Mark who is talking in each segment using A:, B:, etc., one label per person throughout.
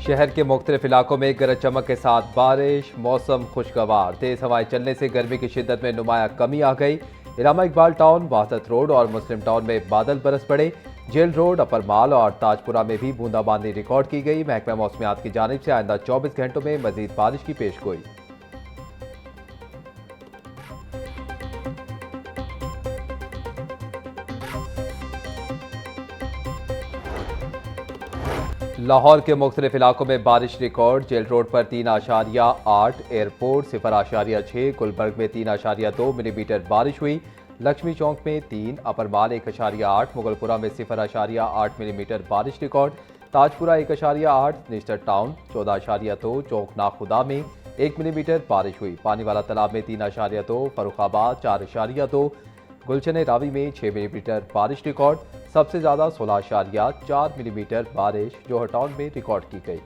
A: शहर के मुख्तलिफ इलाकों में गरज चमक के साथ बारिश, मौसम खुशगवार। तेज हवाएं चलने से गर्मी की शिद्दत में नुमाया कमी आ गई। इलामा इकबाल टाउन, वहादत रोड और मुस्लिम टाउन में बादल बरस पड़े। जेल रोड, अपर माल और ताजपुरा में भी बूंदाबांदी रिकॉर्ड की गई। महकमा मौसमियात की जानिब से आइंदा 24 घंटों में मजीद बारिश की पेशगोई। लाहौर के मुख्तलिफ इलाकों में बारिश रिकॉर्ड। जेल रोड पर 3.8, एयरपोर्ट 0.6, गुलबर्ग में 3.2 मिलीमीटर बारिश हुई। लक्ष्मी चौक में 3, अपर माल 1.8, मुगलपुरा में 0.8 मिलीमीटर बारिश रिकॉर्ड। ताजपुरा 1.8, निस्टर टाउन 14.2, चौक नाखुदा में 1 मिलीमीटर बारिश हुई। पानी वाला तालाब में 3.2, फरुखाबाद 4.2, गुलशन रावी में 6 मिलीमीटर बारिश रिकॉर्ड। सबसे ज्यादा 16.4 मिलीमीटर बारिश जोहर टाउन में रिकॉर्ड की गई।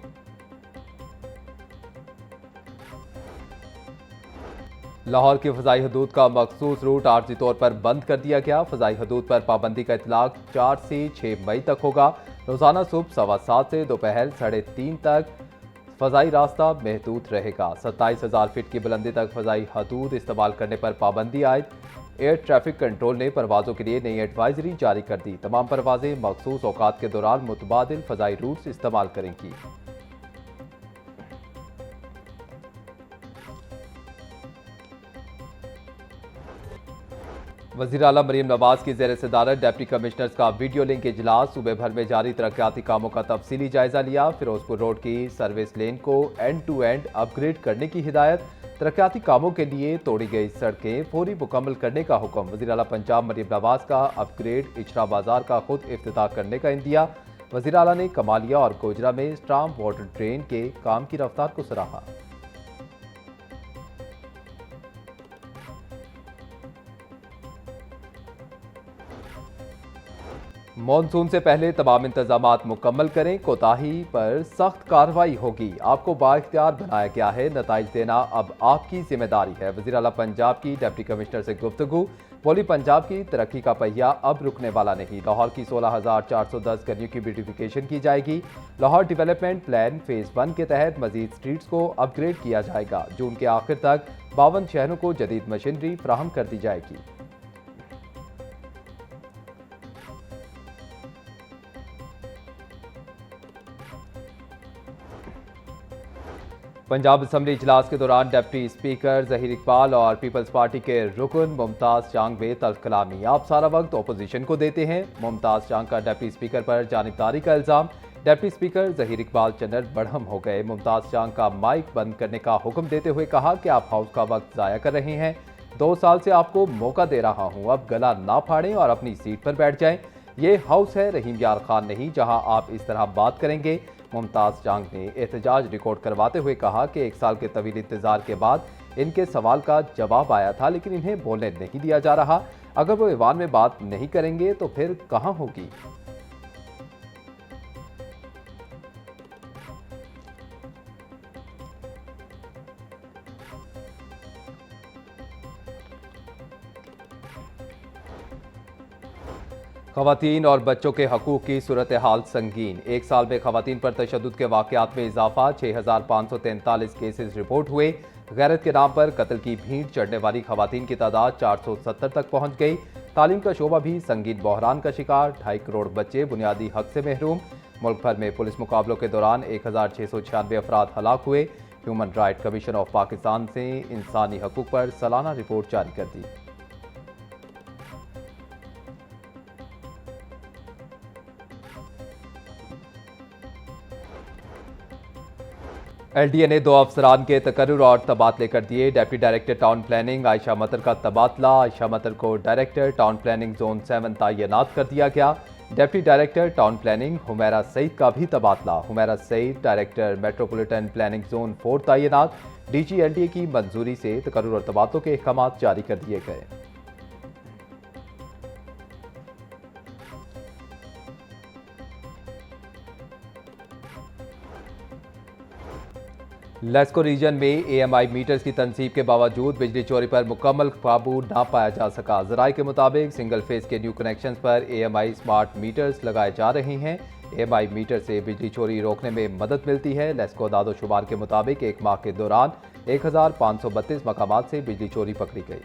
A: लाहौर की फजाई हदूद का मखसूस रूट आर्जी तौर पर बंद कर दिया गया। फजाई हदूद पर पाबंदी का इतलाक 4 से 6 मई तक होगा। रोजाना सुबह 7:15 से दोपहर 3:30 तक फजाई रास्ता महदूद रहेगा। 27,000 फीट की बुलंदी तक फजाई हदूद इस्तेमाल करने पर पाबंदी आयद। एयर ट्रैफिक कंट्रोल ने परवाजों के लिए नई एडवाइजरी जारी कर दी। तमाम परवाजें मखसूस औकात के दौरान मुतबादिल फजाई रूट्स इस्तेमाल करेंगी। वज़ीर आला मरीम नवाज की ज़ेर सदारत डिप्टी कमिश्नर्स का वीडियो लिंक इजलास। सूबे भर में जारी तरक्याती कामों का तफसीली जायजा लिया। फिरोजपुर रोड की सर्विस लेन को एंड टू एंड अपग्रेड करने की हिदायत। तरक्याती कामों के लिए तोड़ी गई सड़कें फौरी मुकम्मल करने का हुक्म। वज़ीर आला पंजाब मरीम नवाज का अपग्रेड इचरा बाजार का खुद इफ्तिताह करने का इंदिया। वज़ीर आला ने कमालिया और गोजरा में स्ट्राम वाटर ड्रेन के काम की रफ्तार को सराहा। मॉनसून से पहले तमाम इंतजामात मुकम्मल करें, कोताही पर सख्त कार्रवाई होगी। आपको बाइख्तियार बनाया गया है, नताइज देना अब आपकी जिम्मेदारी है। वज़ीर आला पंजाब की डिप्टी कमिश्नर से गुफ्तगू। बोली, पंजाब की तरक्की का पहिया अब रुकने वाला नहीं। लाहौर की 16,410 गलियों की ब्यूटिफिकेशन की जाएगी। लाहौर डेवलपमेंट प्लान फेज 1 के तहत मजीद स्ट्रीट्स को अपग्रेड किया जाएगा। जून के आखिर तक 52 शहरों को जदीद मशीनरी फराहम कर दी जाएगी। पंजाब असम्बली इजलास के दौरान डिप्टी स्पीकर ज़हीर इकबाल और पीपल्स पार्टी के रुकन मुमताज़ चांग में तल्ख कलामी। आप सारा वक्त अपोजिशन को देते हैं। मुमताज़ चांग का डिप्टी स्पीकर पर जानिबदारी का इल्ज़ाम। डिप्टी स्पीकर ज़हीर इकबाल चन्नर बढ़म हो गए। मुमताज़ चांग का माइक बंद करने का हुक्म देते हुए कहा कि आप हाउस का वक्त ज़ाया कर रहे हैं। 2 साल से आपको मौका दे रहा हूँ, अब गला ना फाड़ें और अपनी सीट पर बैठ जाएं। ये हाउस है, रहीम यार खान नहीं, जहां आप इस तरह बात करेंगे। मुमताज़ चांग ने एहतजाज रिकॉर्ड करवाते हुए कहा कि 1 साल के तवील इंतजार के बाद इनके सवाल का जवाब आया था, लेकिन इन्हें बोलने नहीं दिया जा रहा। अगर वो ईवान में बात नहीं करेंगे तो फिर कहां होगी। खवातीन और बच्चों के हकूक की सूरत हाल संगीन। 1 साल में खवातीन पर तशद्दुद के वाक़यात में इजाफा। 6,543 केसेस रिपोर्ट हुए। गैरत के नाम पर कत्ल की भीड़ चढ़ने वाली खवातीन की तादाद 470 तक पहुंच गई। तालीम का शोबा भी संगीन बहरान का शिकार। 2.5 करोड़ बच्चे बुनियादी हक से महरूम। मुल्क भर में पुलिस मुकाबलों के दौरान 1,696 अफराद हलाक हुए। Human right commission of Pakistan ने इंसानी हकूक पर सालाना रिपोर्ट जारी कर दी। LDA ने 2 अफसरान के तकर्रुर और तबादले कर दिए। Deputy director town planning Ayesha मतर का तबादला। आयशा मतर को डायरेक्टर टाउन प्लानिंग जोन 7 तैनात कर दिया गया। Deputy director town planning Humaira Saeed का भी तबादला। Humaira Saeed director metropolitan planning zone 4 तैनात। DG LDA की मंजूरी से तकर्रुर और तबादलों के अहकाम जारी कर दिए गए। लेस्को रीजन में एएमआई मीटर्स की तनसीब के बावजूद बिजली चोरी पर मुकम्मल काबू ना पाया जा सका। ज़राए के मुताबिक सिंगल फेज के न्यू कनेक्शंस पर एएमआई स्मार्ट मीटर्स लगाए जा रहे हैं। एएमआई मीटर से बिजली चोरी रोकने में मदद मिलती है। लेस्को दादोशुमार के मुताबिक एक माह के दौरान 1532 मकामात से बिजली चोरी पकड़ी गई।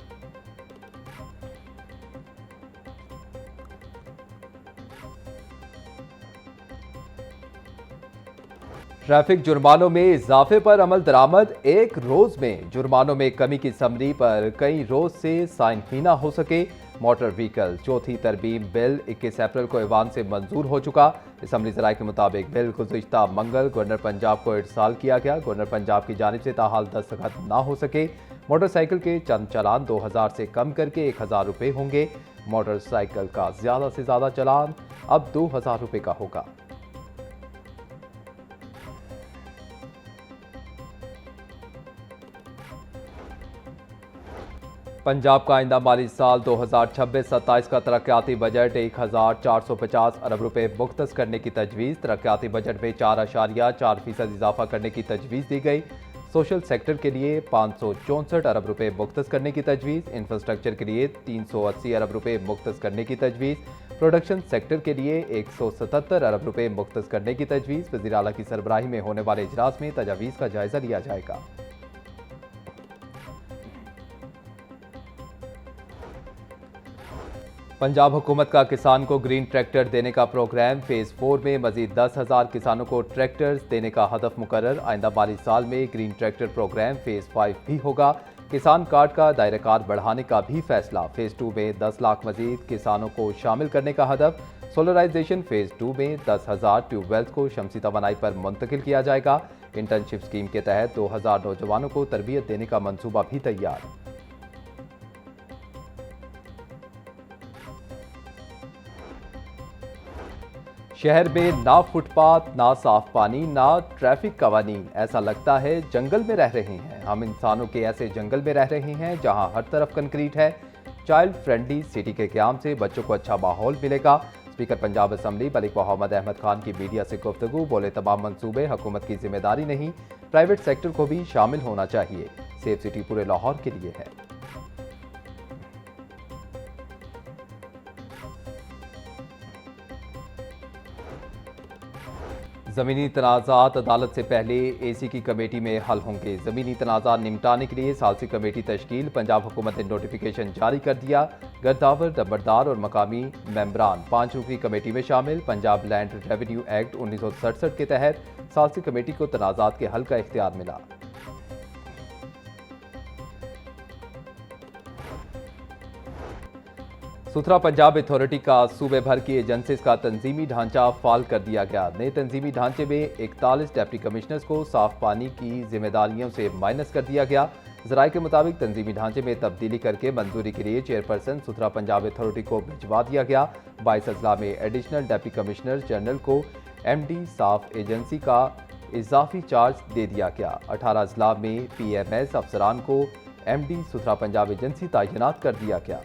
A: ट्रैफिक जुर्मानों में इजाफे पर अमल दरामद। एक रोज में जुर्मानों में कमी की समरी पर कई रोज से साइन ही ना हो सके। मोटर व्हीकल चौथी तरमीम बिल 21 अप्रैल को ऐवान से मंजूर हो चुका। असम्बली ज़राए के मुताबिक बिल गुज़िश्ता मंगल गवर्नर पंजाब को इरसाल किया गया। गवर्नर पंजाब की जानिब से ताहाल दस्तखत ना हो सके। मोटरसाइकिल के चंद चालान 2000 से कम करके 1000 रुपये होंगे। मोटरसाइकिल का ज़्यादा से ज़्यादा चालान अब 2000 रुपये का होगा। पंजाब का आइंदा माली साल 2026-27 का तरक्याती बजट 1450 अरब रुपए मुख्तस करने की तजवीज़। तरक्याती बजट में 4.4% इजाफा करने की तजवीज़ दी गई। सोशल सेक्टर के लिए 564 अरब रुपए मुख्तस करने की तजवीज़। इंफ्रास्ट्रक्चर के लिए 380 अरब रुपए मुख्तस करने की तजवीज़। प्रोडक्शन सेक्टर के लिए 177 अरब रुपए मुख्तस करने की तजवीज़। वज़ीर आला की सरबराही में होने वाले इजलास में तजावीज़ का जायजा लिया जाएगा। पंजाब हुकूमत का किसान को ग्रीन ट्रैक्टर देने का प्रोग्राम फेज 4 में मजीद 10,000 किसानों को ट्रैक्टर्स देने का हदफ मुकर्रर। आइंदा माली साल में ग्रीन ट्रैक्टर प्रोग्राम फेज 5 भी होगा। किसान कार्ड का दायरेकार बढ़ाने का भी फैसला। फेज 2 में 10 लाख मजीद किसानों को शामिल करने का हदफ। सोलराइजेशन फेज 2 में 10,000 ट्यूबवेल्स को शमसी तवानाई पर मुंतकिल किया जाएगा। इंटर्नशिप स्कीम के तहत 2000 नौजवानों को तरबियत देने का मंसूबा भी तैयार। शहर में ना फुटपाथ, ना साफ पानी, ना ट्रैफिक कवानीन। ऐसा लगता है जंगल में रह रहे हैं। हम इंसानों के ऐसे जंगल में रह रहे हैं जहां हर तरफ कंक्रीट है। चाइल्ड फ्रेंडली सिटी के क़याम से बच्चों को अच्छा माहौल मिलेगा। स्पीकर पंजाब असम्बली मलिक मोहम्मद अहमद खान की मीडिया से गुफ्तगू। बोले, तमाम मंसूबे हुकूमत की जिम्मेदारी नहीं, प्राइवेट सेक्टर को भी शामिल होना चाहिए। सेफ सिटी पूरे लाहौर के लिए है। ज़मीनी तनाज़ात अदालत से पहले एसी की कमेटी में हल होंगे। ज़मीनी तनाज़ात निपटाने के लिए सालसी कमेटी तश्कील। पंजाब हुकूमत ने नोटिफिकेशन जारी कर दिया। गर्दावर, नंबरदार और मकामी मेंबरान 5 रुकनी कमेटी में शामिल। पंजाब लैंड रेवेन्यू एक्ट 1967 के तहत सालसी कमेटी को तनाज़ात के हल का इख्तियार मिला। सुथरा पंजाब अथॉरिटी का सूबे भर की एजेंसीज का तंजीमी ढांचा फाल कर दिया गया। नए तंजीमी ढांचे में 41 डिप्टी कमिश्नर्स को साफ पानी की जिम्मेदारियों से माइनस कर दिया गया। ज़राए के मुताबिक तंजीमी ढांचे में तब्दीली करके मंजूरी के लिए चेयरपर्सन सुथरा पंजाब अथॉरिटी को भिजवा दिया गया। 22 अजला में एडिशनल डिप्टी कमिश्नर जनरल को MD साफ एजेंसी का इजाफी चार्ज दे दिया गया। 18 अजला में PMS अफसरान को MD सुथरा पंजाब एजेंसी तैनात कर दिया गया।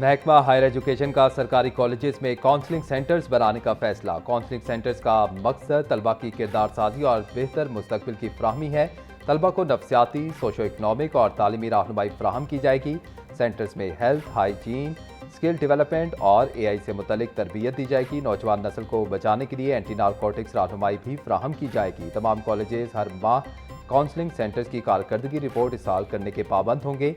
A: महकमा हायर एजुकेशन का सरकारी कॉलेजेस में काउंसलिंग सेंटर्स बनाने का फैसला। काउंसलिंग सेंटर्स का मकसद तलबा की किरदार साजी और बेहतर मुस्तकबिल की फ्राहमी है। तलबा को नफ्सियाती, सोशो इकनॉमिक और तालीमी रहनुमाई फ्राहम की जाएगी। सेंटर्स में हेल्थ, हाइजीन, स्किल डेवलपमेंट और AI से मुतलिक तरबियत दी जाएगी। नौजवान नस्ल को बचाने के लिए एंटी नारकोटिक्स रहनुमाई भी फ्राहम की जाएगी। तमाम कॉलेजेस हर माह काउंसलिंग सेंटर्स की कारकर्दगी रिपोर्ट इरसाल करने के पाबंद होंगे।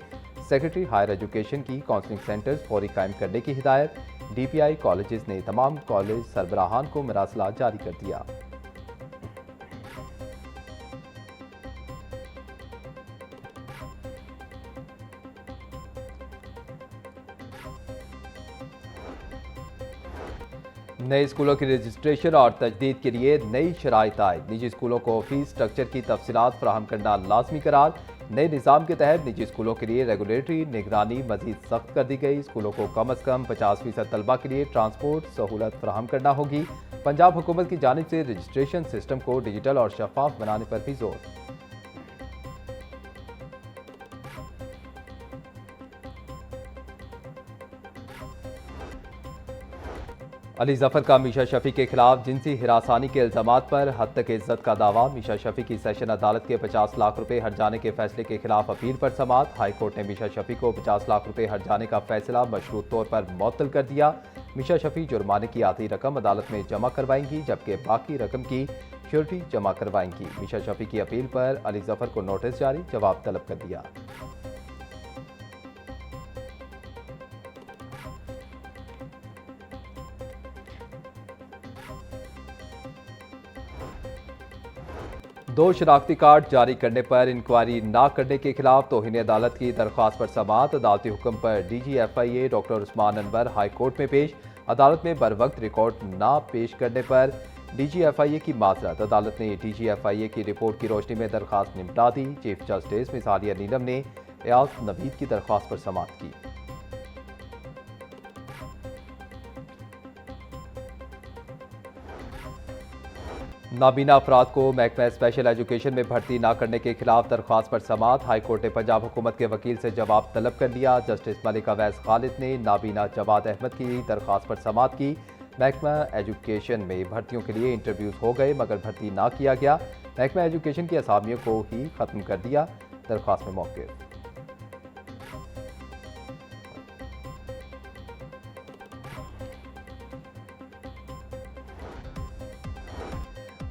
A: सेक्रेटरी हायर एजुकेशन की काउंसलिंग सेंटर्स फौरी कायम करने की हिदायत। DPI कॉलेजेस ने तमाम कॉलेज सरबराहान को मरासला जारी कर दिया। नए स्कूलों की रजिस्ट्रेशन और तजदीद के लिए नई शराइत आयद। निजी स्कूलों को फीस स्ट्रक्चर की तफसीलात फराहम करना लाजमी करार। नए निज़ाम के तहत निजी स्कूलों के लिए रेगुलेटरी निगरानी मजीद सख्त कर दी गई। स्कूलों को कम अज़ कम 50% तलबा के लिए ट्रांसपोर्ट सहूलत फराहम करना होगी। पंजाब हुकूमत की जानिब से रजिस्ट्रेशन सिस्टम को डिजिटल और शफाफ बनाने पर भी जोर। अली जफर का मीशा शफी के खिलाफ जिनसी हिरासानी के इल्जामात पर हद तक इज्जत का दावा। मीशा शफी की सेशन अदालत के 50 लाख रुपए हट जाने के फैसले के खिलाफ अपील पर समाअत। हाई कोर्ट ने मीशा शफी को 50 लाख रुपए हट जाने का फैसला मशरूत तौर पर मुअत्तल कर दिया। मीशा शफी जुर्माने की आधी रकम अदालत में जमा करवाएंगी, जबकि बाकी रकम की श्योरिटी जमा करवाएंगी। मीशा शफी की अपील पर अली जफर को नोटिस जारी, जवाब तलब कर दिया। दो शनाख्ती कार्ड जारी करने पर इंक्वायरी ना करने के खिलाफ तौहीन अदालत की दरख्वास्त पर समाअत। अदालती हुक्म पर DGFIA doctor Usman Anwar high court में पेश। अदालत में बर वक्त रिकॉर्ड ना पेश करने पर DGFIA की माजरत। अदालत ने DGFIA की रिपोर्ट की रोशनी में दरख्वास्त निपटा दी। चीफ जस्टिस मिसालिया नीलम ने एयाज नवीद की दरख्वास्त पर समाअत की। नाबीना अफराद को महकमा स्पेशल एजुकेशन में भर्ती न करने के खिलाफ दरख्वास्त पर समाअत। हाई कोर्ट ने पंजाब हुकूमत के वकील से जवाब तलब कर लिया। जस्टिस मलिक अवैस खालिद ने नाबीना जवाद अहमद की दरख्वास्त पर समाअत की। महकमा एजुकेशन में भर्तियों के लिए इंटरव्यूज हो गए मगर भर्ती ना किया गया। महकमा एजुकेशन की असामियों को ही खत्म कर दिया। दरख्वास्त में मौक़िफ़।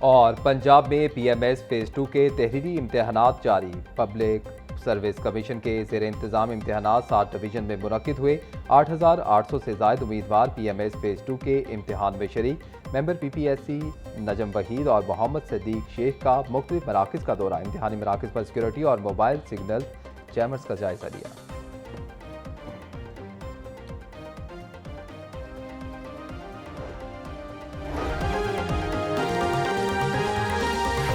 A: और पंजाब में PMS फेज़ 2 के तहरीरी इम्तहानात जारी। पब्लिक सर्विस कमीशन के ज़ेर इंतज़ाम इम्तहानात 7 डिवीज़न में मुनक़िद हुए। 8,800 से ज़ायद उम्मीदवार PMS फेज़ 2 के इम्तहान में शरीक। मेंबर PPSC नजम वहीद और मोहम्मद सदीक शेख का मुख्तलिफ मराकज़ का दौरा। इम्तहानी मराकज़ पर सिक्योरिटी और मोबाइल सिग्नल जैमर्स का जायज़ा लिया।